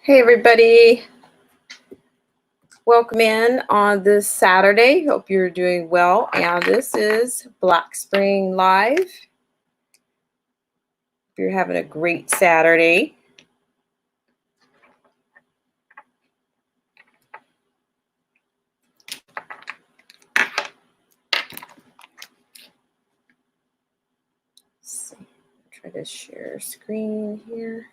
Hey everybody, welcome in on this Saturday. Hope you're doing well. And this is Black Spring Live. If you're having a great Saturday. Let's see. Try to share screen here.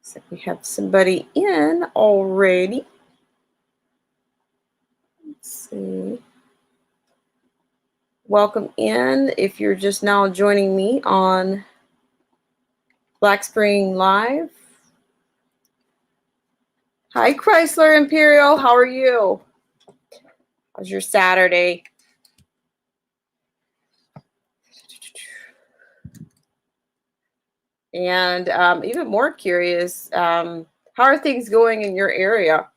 So we have somebody in already. Let's see. Welcome in if you're just now joining me on Black Spring Live. Hi, Chrysler Imperial. How are you? How's your Saturday? And even more curious, how are things going in your area?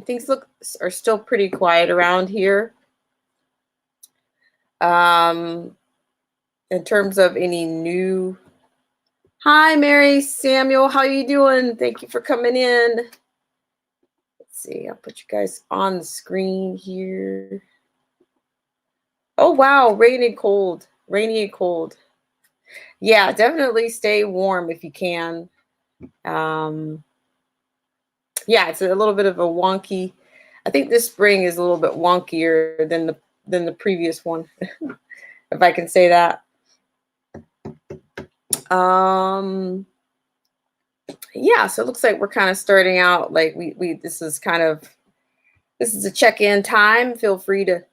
Things are still pretty quiet around here. In terms of any new. Hi, Mary Samuel. How you doing? Thank you for coming in. Let's see. I'll put you guys on the screen here. Oh, wow. Rainy and cold. Rainy and cold. Yeah, definitely stay warm if you can. Yeah, it's a little bit of a wonky. I think this spring is a little bit wonkier than the previous one, if I can say that. Yeah, so it looks like we're kind of starting out like this is a check-in time. Feel free to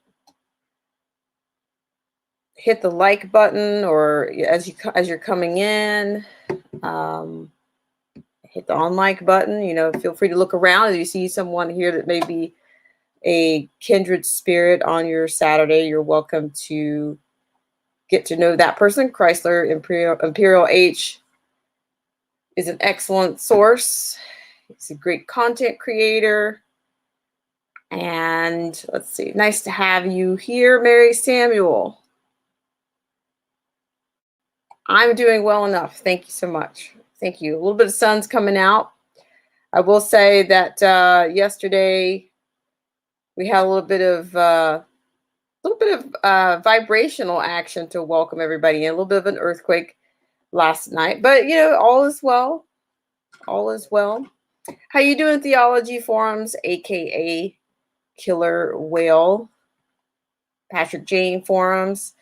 hit the like button, or as you're coming in, hit the unlike button. Feel free to look around if you see someone here that may be a kindred spirit on your Saturday. You're welcome to get to know that person. Chrysler Imperial H is an excellent source. He's a great content creator. And let's see, nice to have you here, Mary Samuel. I'm doing well enough. Thank you so much. Thank you. A little bit of sun's coming out. I will say that yesterday we had a little bit of vibrational action to welcome everybody in. A little bit of an earthquake last night, but all is well. All is well. How you doing, Theology Forums, aka Killer Whale? Patrick Jane Forums,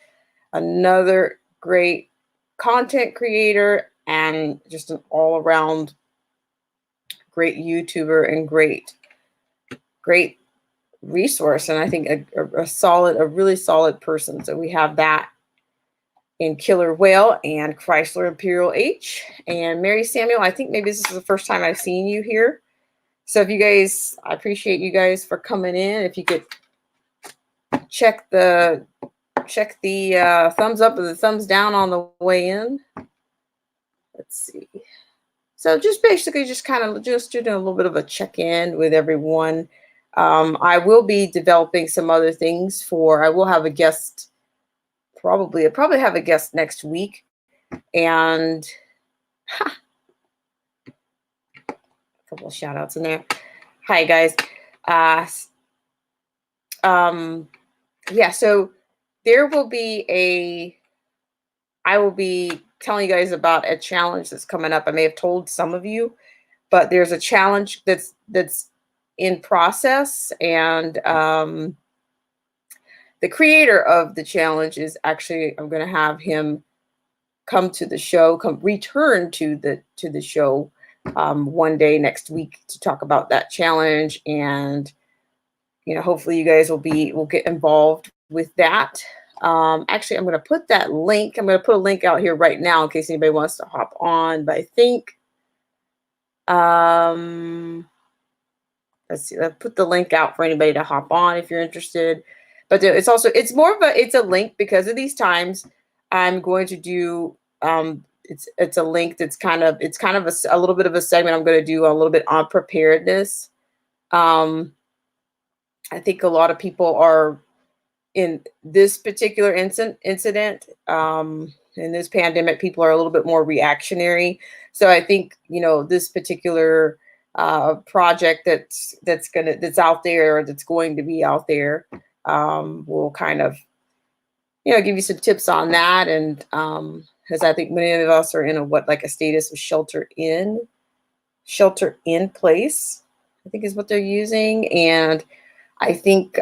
another great content creator and just an all-around great YouTuber and great resource, and I think a really solid person. So we have that in Killer Whale and Chrysler Imperial H and Mary Samuel. I think maybe this is the first time I've seen you here. So if you guys, I appreciate you guys for coming in. If you could check the thumbs up or the thumbs down on the way in. Let's see. So just basically just kind of just doing a little bit of a check-in with everyone. I will be developing some other things I will have a guest I'll probably have a guest next week. And a couple of shout outs in there. Hi guys. Yeah, so there will be I will be telling you guys about a challenge that's coming up. I may have told some of you, but there's a challenge that's in process, and the creator of the challenge is actually, I'm going to have him come to the show, return to the show one day next week to talk about that challenge, and hopefully you guys will get involved with that. Actually, I'm going to put that link. I'm going to put a link out here right now in case anybody wants to hop on. But I think, let's see. I'll put the link out for anybody to hop on if you're interested. But it's a link because of these times. I'm going to do. It's a link that's kind of a little bit of a segment I'm going to do a little bit on preparedness. I think a lot of people are in this particular incident, in this pandemic, people are a little bit more reactionary. So I think, this particular project that's out there, that's going to be out there, will kind of, give you some tips on that. And because I think many of us are in a status of shelter in place, I think is what they're using. And I think,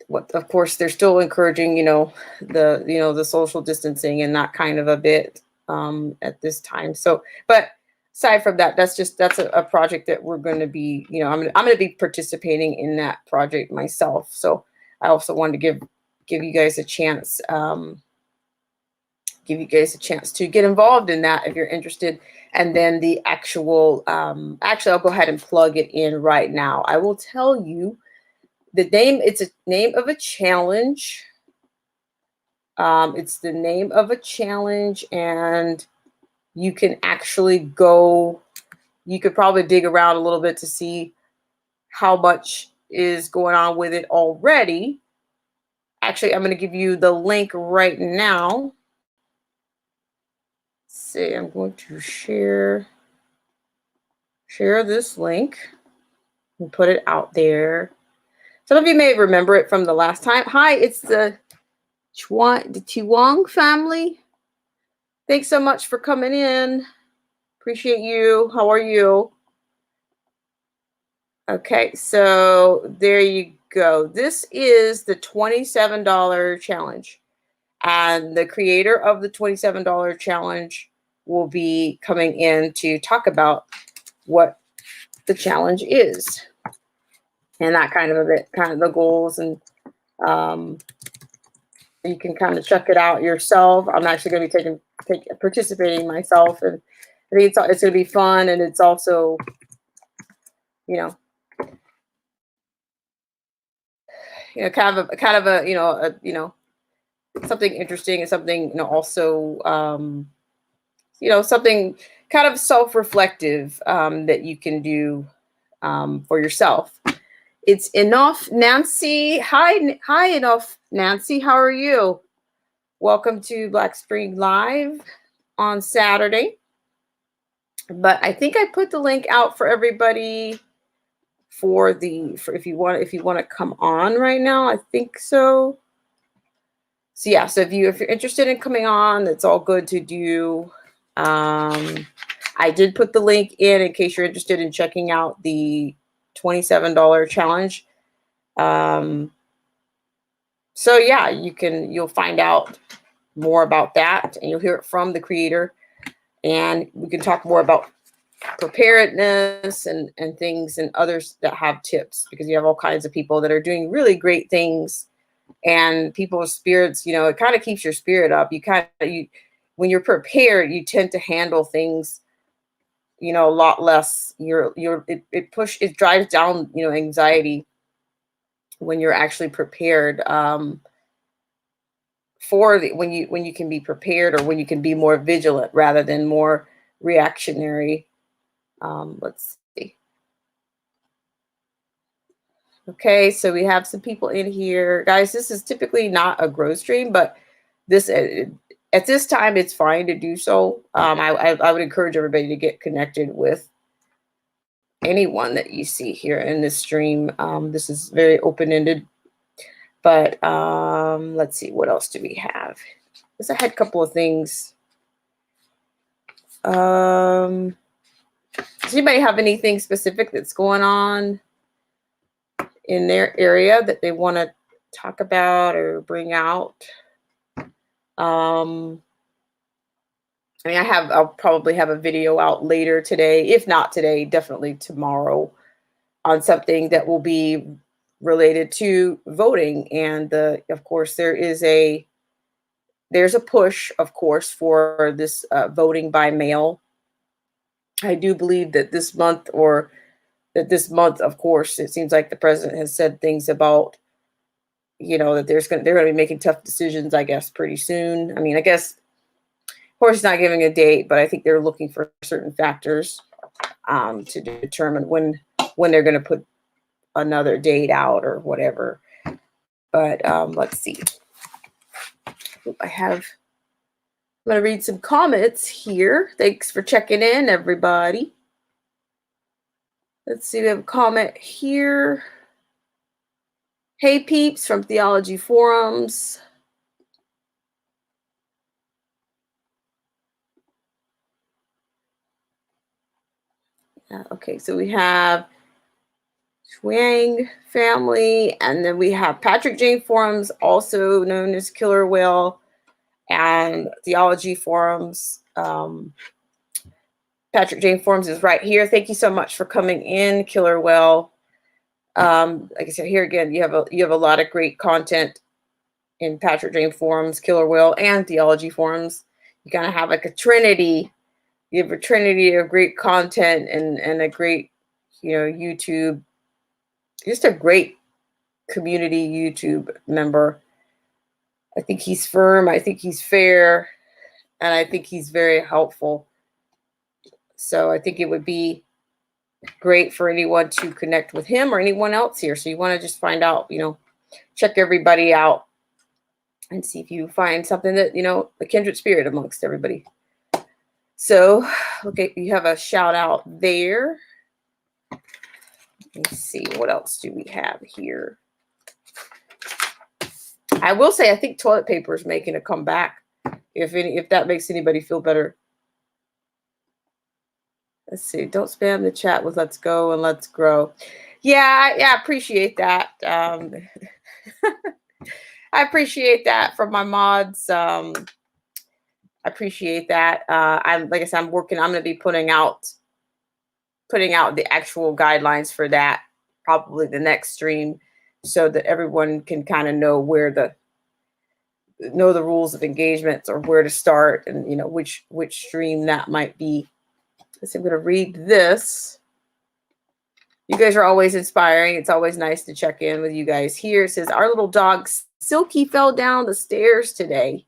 what of course they're still encouraging, the social distancing and that kind of a bit, at this time. So, but aside from that, that's a project that we're going to be, I'm going to be participating in that project myself. So I also wanted to give you guys a chance, to get involved in that if you're interested. And then the actual, actually, I'll go ahead and plug it in right now. I will tell you the name. It's a name of a challenge. It's the name of a challenge, and you can actually go, you could probably dig around a little bit to see how much is going on with it already. Actually, I'm going to give you the link right now. See, I'm going to share this link and put it out there. Some of you may remember it from the last time. Hi, it's the Tiwang family. Thanks so much for coming in. Appreciate you. How are you? Okay, so there you go. This is the $27 challenge. And the creator of the $27 challenge will be coming in to talk about what the challenge is. And that kind of a bit, kind of the goals, and you can kind of check it out yourself. I'm actually going to be participating myself, and I think it's going to be fun, and it's also, kind of a something interesting, and something, also, something kind of self-reflective, that you can do, for yourself. It's Enough Nancy. Hi, Enough Nancy. How are you? Welcome to Black Spring Live on Saturday. But I think I put the link out for everybody for if you want to come on right now. I think so. So yeah, so if you're interested in coming on, it's all good to do. I did put the link in case you're interested in checking out the $27 challenge. So yeah, you'll find out more about that, and you'll hear it from the creator, and we can talk more about preparedness and things, and others that have tips, because you have all kinds of people that are doing really great things, and people's spirits, it kind of keeps your spirit up. When you're prepared, you tend to handle things, a lot less. It drives down, anxiety when you're actually prepared, when you can be prepared, or when you can be more vigilant rather than more reactionary. Let's see. Okay, so we have some people in here, guys. This is typically not a growth stream, but this at this time it's fine to do so. I would encourage everybody to get connected with anyone that you see here in this stream. This is very open-ended, but let's see, what else do we have? I had a couple of things. Does anybody have anything specific that's going on in their area that they want to talk about or bring out? I'll probably have a video out later today. If not today, definitely tomorrow, on something that will be related to voting. And of course, there's a push, of course, for this voting by mail. I do believe that this month, of course, it seems like the president has said things about, that they're going to be making tough decisions, I guess, pretty soon. I guess, of course, he's not giving a date, but I think they're looking for certain factors, to determine when when they're going to put another date out or whatever. But let's see. I'm going to read some comments here. Thanks for checking in, everybody. Let's see, we have a comment here. Hey peeps from Theology Forums. Okay, so we have Tiwang Family, and then we have Patrick Jane Forums, also known as Killer Whale, and Theology Forums. Patrick Jane Forums is right here. Thank you so much for coming in, Killer Whale. Like I said, here again, you have a lot of great content in Patrick Jane Forums, Killer Whale, and Theology Forums. You kind of have like a trinity. You have a trinity of great content and a great, YouTube, just a great community YouTube member. I think he's firm. I think he's fair. And I think he's very helpful. So I think it would be great for anyone to connect with him or anyone else here. So you want to just find out, check everybody out and see if you find something that, a kindred spirit amongst everybody. So, okay, you have a shout out there. Let me see, what else do we have here? I will say, I think toilet paper is making a comeback. If that makes anybody feel better. Let's see. Don't spam the chat with "Let's go" and "Let's grow." Yeah, I appreciate that. I appreciate that from my mods. I appreciate that. Like I said, I'm going to be putting out the actual guidelines for that probably the next stream, so that everyone can kind of know know the rules of engagements or where to start, and which stream that might be. So I'm going to read this. You guys are always inspiring. It's always nice to check in with you guys here. It says, our little dog Silky fell down the stairs today.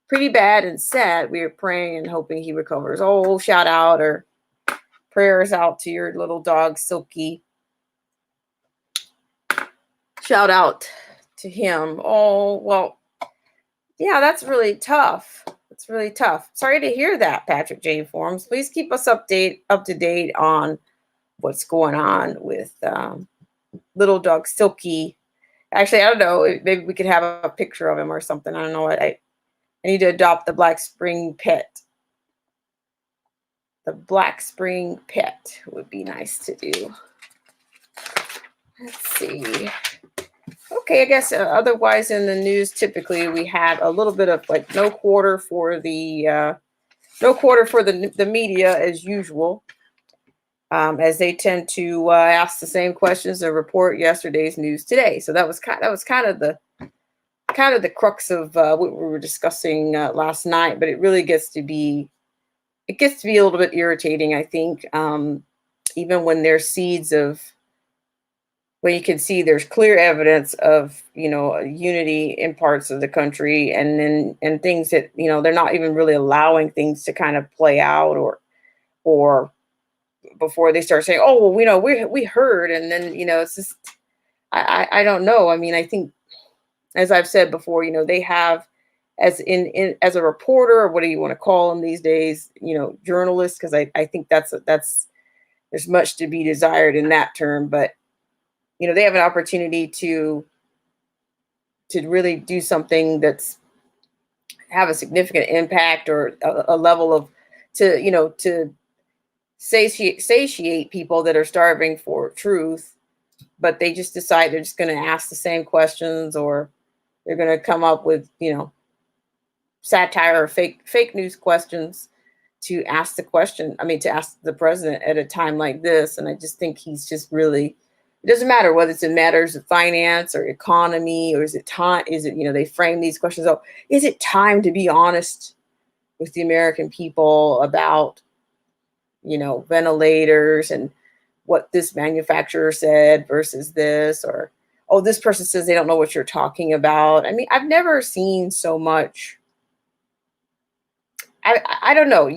Pretty bad and sad. We are praying and hoping he recovers. Oh, shout out or prayers out to your little dog Silky. Shout out to him. Oh, well, yeah, that's really tough. It's really tough. Sorry to hear that, Patrick Jane Forums. Please keep us up to date on what's going on with little dog Silky. Actually, I don't know. Maybe we could have a picture of him or something. I don't know. I need to adopt the Black Spring pet. The Black Spring pet would be nice to do. Let's see. Okay, I guess otherwise in the news, typically we had a little bit of like no quarter for the media as usual, as they tend to ask the same questions and report yesterday's news today. So that was kind of the crux of what we were discussing last night. But it really gets to be a little bit irritating, I think, even when there's seeds of. Well, you can see there's clear evidence of, unity in parts of the country, and things that, they're not even really allowing things to kind of play out or before they start saying, oh, well, we heard. And then, it's just, I don't know. I mean, I think, as I've said before, they have as a reporter, or what do you want to call them these days, journalists, because I think that's there's much to be desired in that term, but they have an opportunity to really do something that's have a significant impact or a level of to satiate people that are starving for truth, but they just decide they're just going to ask the same questions, or they're going to come up with satire or fake news questions to ask the question. I mean, to ask the president at a time like this. And I just think he's just really. It doesn't matter whether it's in matters of finance or economy, or is it time? Is it, they frame these questions up. Is it time to be honest with the American people about, ventilators and what this manufacturer said versus this, or, oh, this person says they don't know what you're talking about. I mean, I've never seen so much I don't know.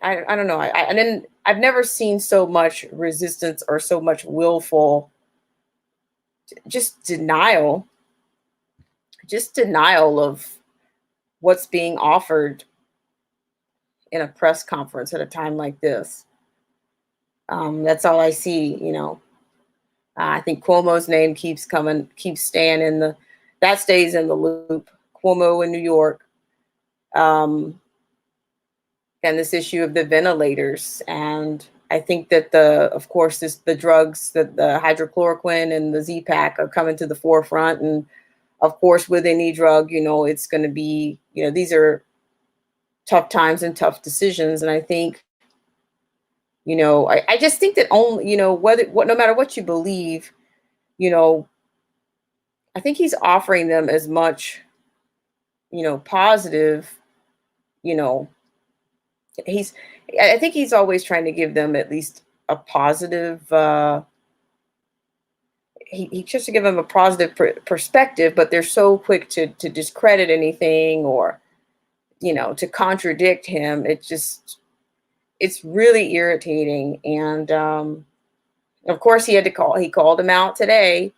I don't know. And then I've never seen so much resistance or so much willful just denial of what's being offered in a press conference at a time like this. That's all I see, you know. I think Cuomo's name keeps staying in that stays in the loop. Cuomo in New York, um, and this issue of the ventilators, and I think that of course, the drugs, that the hydrochloroquine and the Z-Pack are coming to the forefront, and of course, with any drug, you know, it's going to be, you know, these are tough times and tough decisions, and I think, you know, I just think that only, you know, no matter what you believe, you know, I think he's offering them as much, you know, positive, you know, he's, I think he's always trying to give them at least a positive, he tries to give them a positive perspective, but they're so quick to discredit anything, or, you know, to contradict him. It's really irritating. And of course, he called him out today.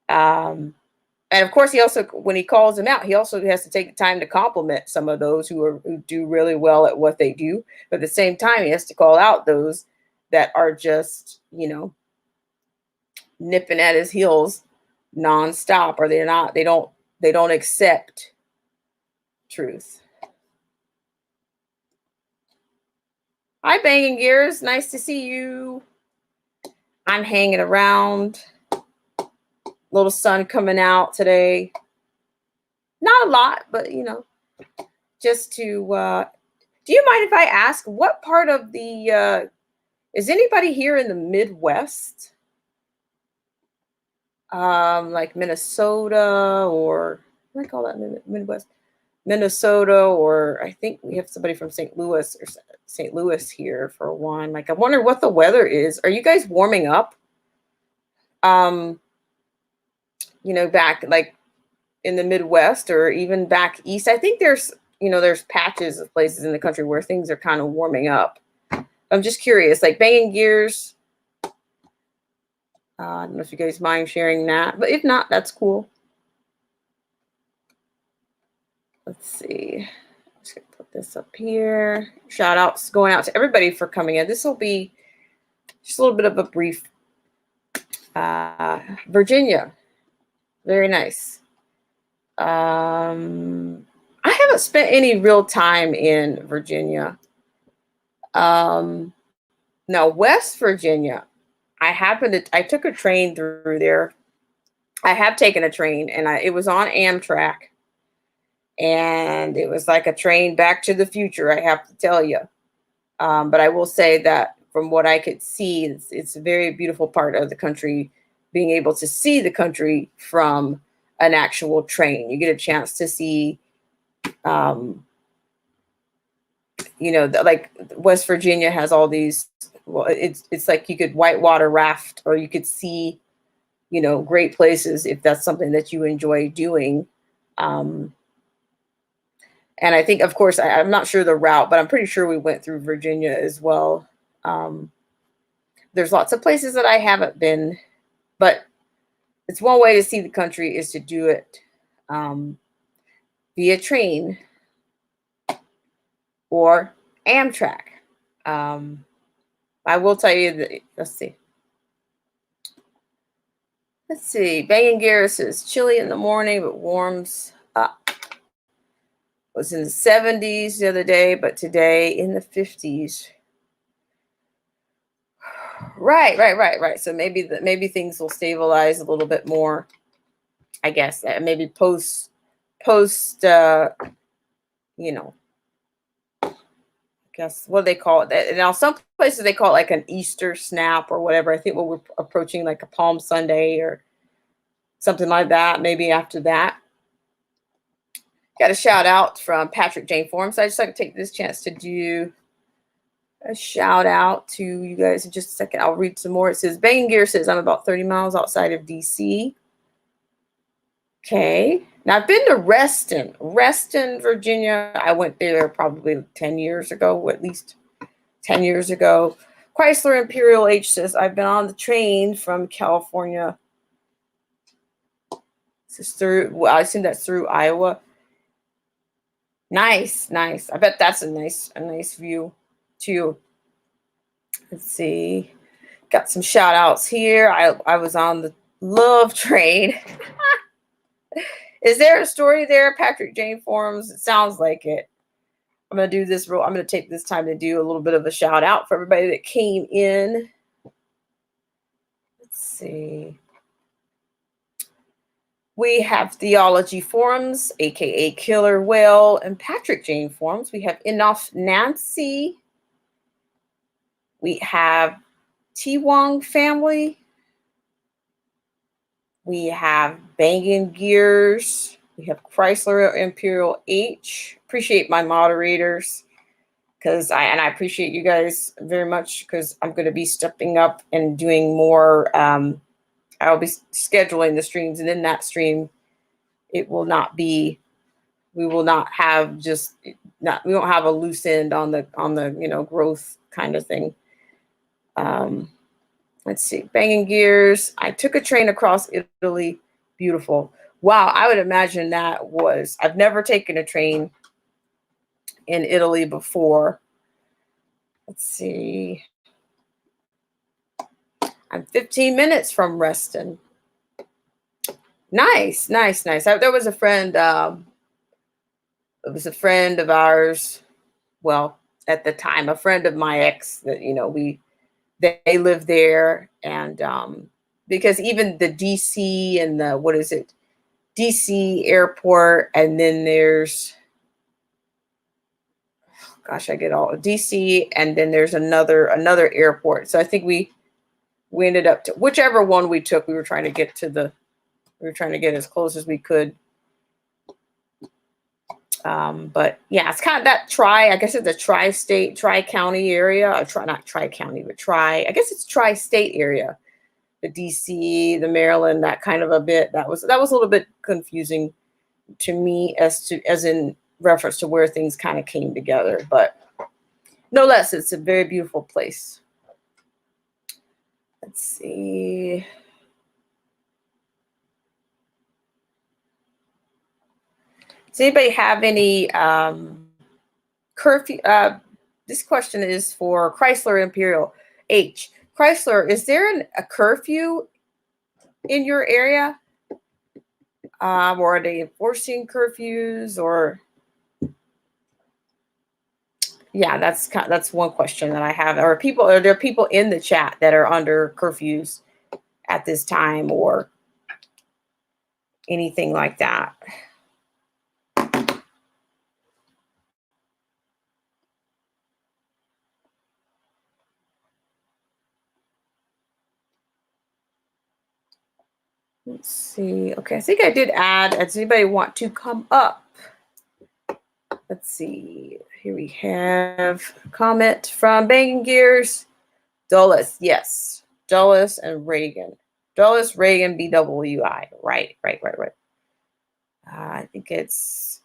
Um, and of course, he also, when he calls him out, he also has to take the time to compliment some of those who do really well at what they do. But at the same time, he has to call out those that are just, you know, nipping at his heels nonstop, or they don't accept truth. Hi, Bangin Gears. Nice to see you. I'm hanging around. Little sun coming out today. Not a lot, but you know, just to. Do you mind if I ask what part of the? Is anybody here in the Midwest? Like Minnesota, or what do I call that, Midwest? Minnesota, or I think we have somebody from St. Louis or St. Louis here for one. Like, I wonder what the weather is. Are you guys warming up? You know, back like in the Midwest or even back east. I think there's patches of places in the country where things are kind of warming up. I'm just curious, like Bangin Gears. I don't know if you guys mind sharing that, but if not, that's cool. Let's see. I'm just gonna put this up here. Shout outs going out to everybody for coming in. This will be just a little bit of a brief. Virginia, very nice. I haven't spent any real time in Virginia. Now West Virginia, I took a train through there. I have taken a train, and it was on Amtrak, and it was like a train back to the future, I have to tell you. But I will say that from what I could see, it's a very beautiful part of the country, being able to see the country from an actual train. You get a chance to see, you know, like West Virginia has all these, well, it's like you could whitewater raft, or you could see, you know, great places if that's something that you enjoy doing. And I think, of course, I'm not sure the route, but I'm pretty sure we went through Virginia as well. There's lots of places that I haven't been, but it's one way to see the country is to do it via train or Amtrak. I will tell you that, let's see. Bangin Gears says chilly in the morning, but warms up. It was in the 70s the other day, but today in the 50s. Right. So maybe things will stabilize a little bit more. I guess maybe post, you know, I guess what do they call it? Now some places they call it like an Easter snap or whatever. I think we're approaching like a Palm Sunday or something like that. Maybe after that. Got a shout out from Patrick Jane Forms. I just like to take this chance to do a shout out to you guys in just a second. I'll read some more. It says, Bangin Gear says, I'm about 30 miles outside of DC. Okay. Now I've been to Reston, Virginia. I went there probably 10 years ago, or at least 10 years ago. Chrysler Imperial H says, I've been on the train from California. This is through, well, I assume that's through Iowa. Nice, nice. I bet that's a nice view too. Let's see. Got some shout outs here. I was on the love train. Is there a story there, Patrick Jane Forums? It sounds like it. I'm going to do this I'm going to take this time to do a little bit of a shout out for everybody that came in. Let's see. We have Theology Forums, aka Killer Whale, and Patrick Jane Forums. We have Enough Nancy. We have Tiwang Family. We have Bangin Gears. We have Chrysler Imperial H. Appreciate my moderators and I appreciate you guys very much because I'm going to be stepping up and doing more. I'll be scheduling the streams, and in that stream, it will not be. We will not have we won't have a loose end on the growth kind of thing. Let's see, Banging Gears. I took a train across Italy. Beautiful. Wow, I would imagine I've never taken a train in Italy before. Let's see. I'm 15 minutes from Reston. Nice. There was a friend. It was a friend of ours. Well, at the time, a friend of my ex that they live there, and because even the DC and the DC airport, and then there's I get all DC, and then there's another airport. So I think we ended up to whichever one we took. We were trying to get as close as we could. But yeah, it's kind of that I guess it's a tri-state, tri-county area. Not tri-county, but I guess it's tri-state area. The DC, the Maryland, that kind of a bit. That was a little bit confusing to me as in reference to where things kind of came together. But no less, it's a very beautiful place. Let's see. Does anybody have any curfew? This question is for Chrysler Imperial H. Chrysler, is there a curfew in your area? Or are they enforcing curfews? Or yeah, that's one question that I have. Are there people in the chat that are under curfews at this time or anything like that? Let's see. Okay, I think I did add. Does anybody want to come up? Let's see. Here we have a comment from Bangin Gears. Dulles, yes. Dulles and Reagan. Dulles, Reagan, BWI. Right. I think it's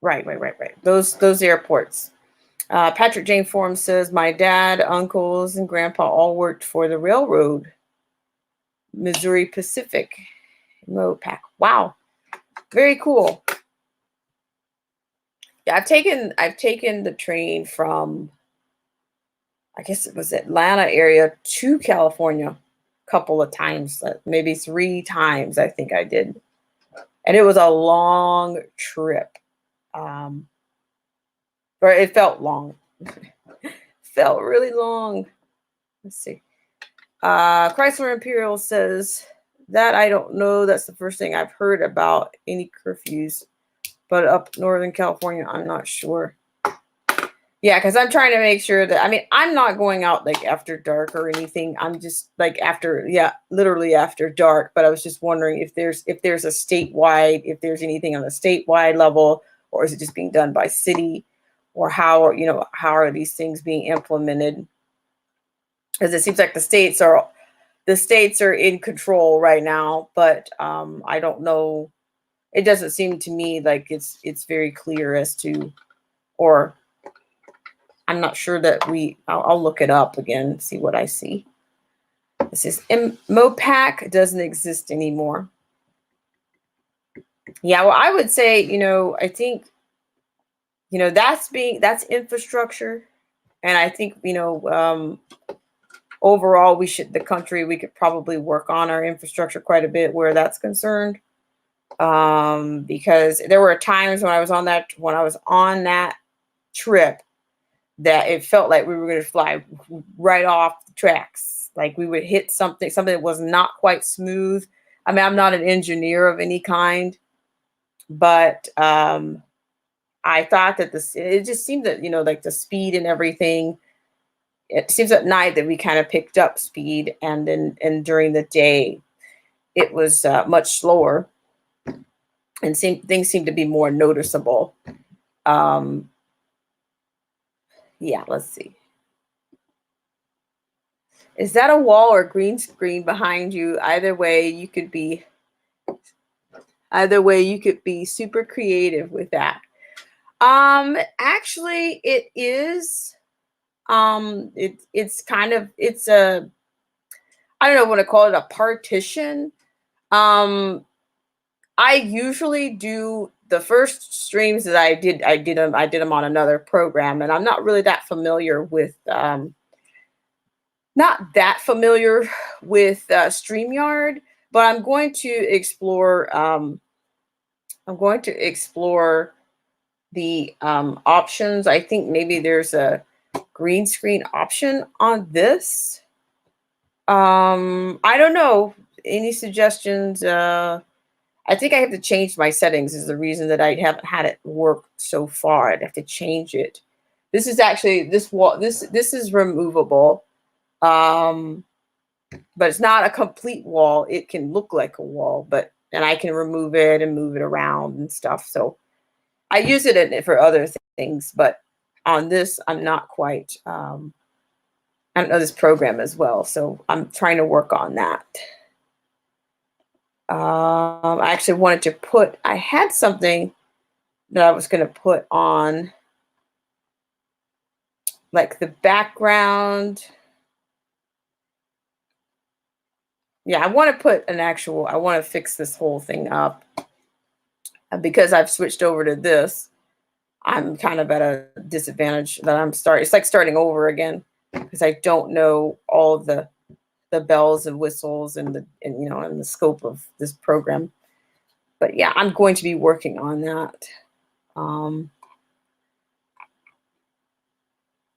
right. Those airports. Patrick Jane Forum says, my dad, uncles, and grandpa all worked for the railroad. Missouri Pacific. Mopac. Wow. Very cool. Yeah, I've taken the train from, I guess it was Atlanta area to California a couple of times, maybe 3 times I think I did. And it was a long trip. Or it felt long. Felt really long. Let's see. Chrysler Imperial says that I don't know. That's the first thing I've heard about any curfews. But up Northern California, I'm not sure. Yeah, because I'm trying to make sure that, I'm not going out like after dark or anything. I'm just like literally after dark. But I was just wondering if there's a statewide, if there's anything on a statewide level, or is it just being done by city, or how are these things being implemented? Because it seems like the states are the states are in control right now, but I don't know. It doesn't seem to me like it's very clear as to, or I'm not sure that I'll look it up again, see what I see. This is MOPAC doesn't exist anymore. Yeah, well, I would say, I think, that's infrastructure. And I think, overall, we could probably work on our infrastructure quite a bit where that's concerned. Because there were times when I was on that trip that it felt like we were going to fly right off the tracks. Like we would hit something that was not quite smooth. I mean, I'm not an engineer of any kind, but I thought that it just seemed that, like the speed and everything, it seems at night that we kind of picked up speed, and during the day it was much slower, and things seemed to be more noticeable. Yeah, let's see. Is that a wall or green screen behind you? Either way, you could be super creative with that. Actually, it is. It's kind of, I don't know what to call it, a partition. I usually do the first streams that I did them on another program, and I'm not really that familiar with StreamYard, but I'm going to explore the options. I think maybe there's a green screen option on this. I don't know. Any suggestions? I think I have to change my settings is the reason that I haven't had it work so far. I'd have to change it. This is actually, this wall, this is removable. But it's not a complete wall. It can look like a wall, and I can remove it and move it around and stuff. So I use it for other things, but on this, I'm not quite, I don't know this program as well. So I'm trying to work on that. I actually wanted to I had something that I was going to put on, like the background. Yeah, I want to fix this whole thing up. Because I've switched over to this, I'm kind of at a disadvantage that it's like starting over again, because I don't know all the bells and whistles and the scope of this program. But yeah, I'm going to be working on that.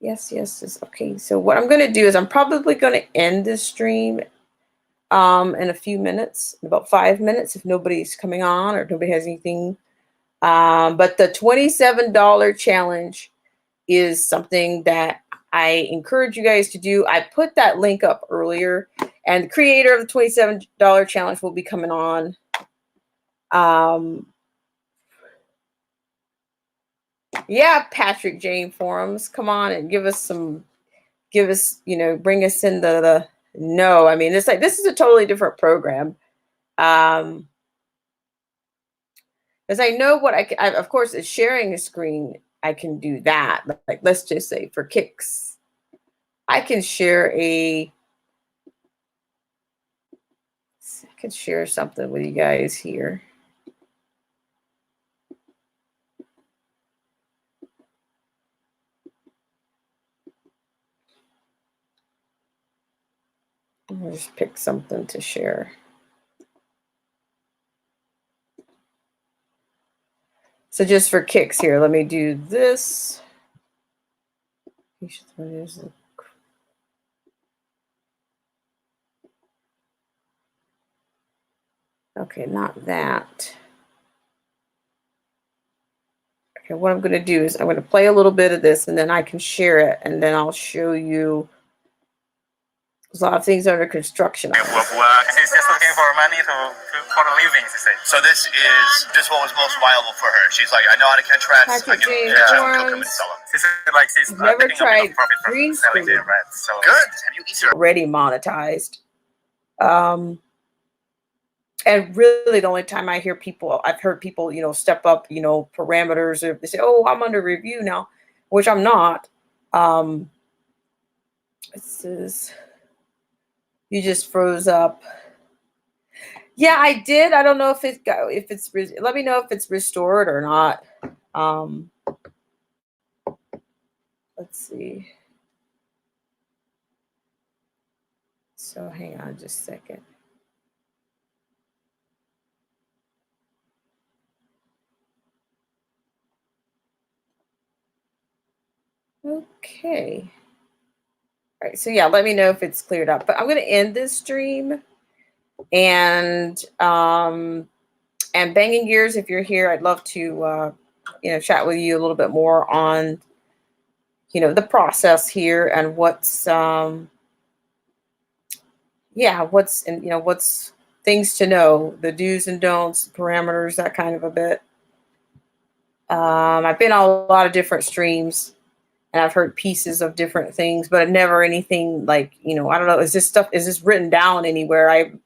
Yes. Okay, so what I'm going to do is I'm probably going to end this stream in a few minutes, about 5 minutes, if nobody's coming on or nobody has anything. But the $27 challenge is something that I encourage you guys to do. I put that link up earlier, and the creator of the $27 challenge will be coming on. Yeah, Patrick Jane Forums, come on and bring us in the no. I mean, it's like, this is a totally different program. Because I know what of course, is sharing a screen. I can do that. Like, let's just say for kicks, I can share something with you guys here. I'll just pick something to share. So just for kicks here, let me do this. Okay, not that. Okay, what I'm going to do is I'm going to play a little bit of this, and then I can share it, and then I'll show you. There's a lot of things under construction. She's just looking for money for a living, she said. So this what was most viable for her. She's like, I know how to catch rats. I can cook them and sell them. She said, like, she's never tried green screen. So good. Have you eaten? Already monetized. And really the only time I've heard people, step up, parameters, or they say, oh, I'm under review now, which I'm not. It says, you just froze up. Yeah, I did. I don't know if let me know if it's restored or not. Let's see. So hang on just a second. Okay. All right. So yeah, let me know if it's cleared up. But I'm going to end this stream, and Bangin Gears, if you're here, I'd love to chat with you a little bit more on the process here and what's what's things to know, the do's and don'ts, parameters, that kind of a bit. I've been on a lot of different streams, and I've heard pieces of different things, but never anything like, I don't know, is this written down anywhere? I'm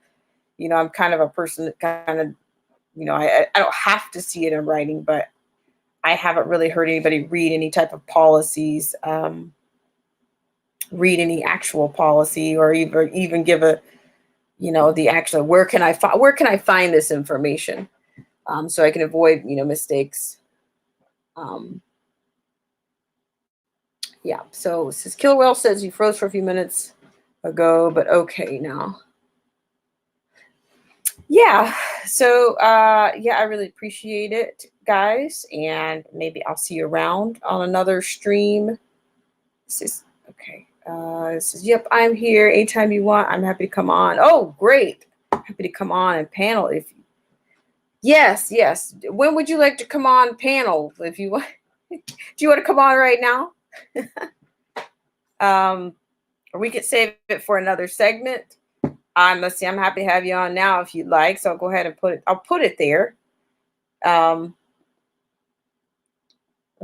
kind of a person that kind of, I don't have to see it in writing, but I haven't really heard anybody read any type of policies, read any actual policy, or even give a, the actual, where can I find this information, so I can avoid, mistakes. Yeah. So this Killer Whale says you froze for a few minutes ago, but okay now. Yeah. So yeah, I really appreciate it, guys, and maybe I'll see you around on another stream. This is okay. This is, yep, I'm here anytime you want. I'm happy to come on. Oh, great. Happy to come on and panel if you. Yes. When would you like to come on panel if you want? Do you want to come on right now? Or we could save it for another segment. Let's see, I'm happy to have you on now if you'd like. So I'll go ahead and I'll put it there. Let's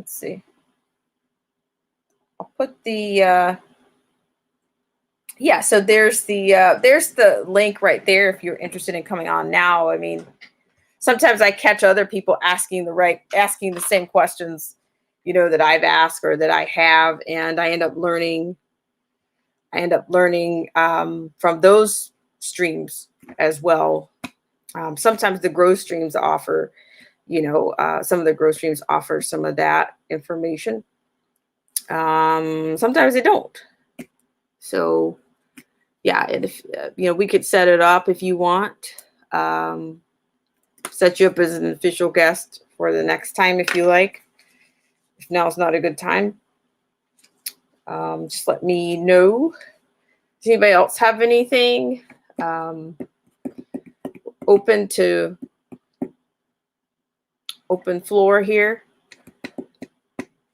see. I'll put the yeah, so there's the link right there if you're interested in coming on now. I mean, sometimes I catch other people asking the same questions, that I've asked or that I have, and I end up learning from those streams as well. Sometimes the growth streams offer, some of the growth streams offer some of that information. Sometimes they don't. So yeah, and if we could set it up if you want. Set you up as an official guest for the next time if you like. If now's not a good time, just let me know. Does anybody else have anything? Open floor here.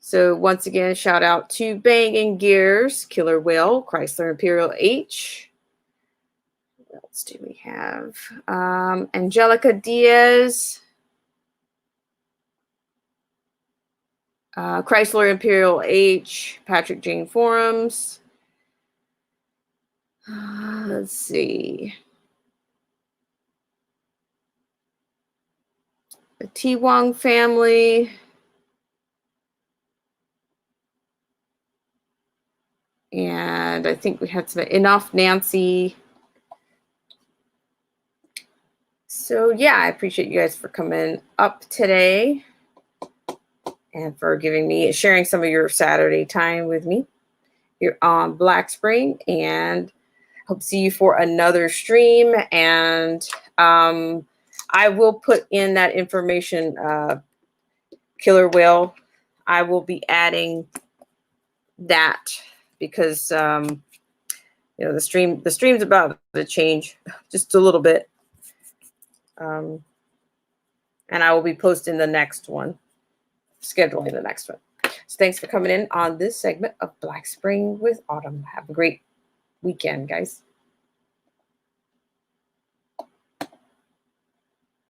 So once again, shout out to Bangin Gears, Killer Whale, Chrysler Imperial H. What else do we have? Angelica Diaz, Chrysler Imperial H, Patrick Jane Forums. Let's see. The Tiwang Family. And I think we had enough Nancy. So yeah, I appreciate you guys for coming up today and for sharing some of your Saturday time with me here on Black Spring, and hope to see you for another stream. And I will put in that information, Killer Whale. I will be adding that because the stream's about to change just a little bit. And I will be posting the next one, scheduling the next one. So thanks for coming in on this segment of Black Spring with Autumn. Have a great weekend, guys.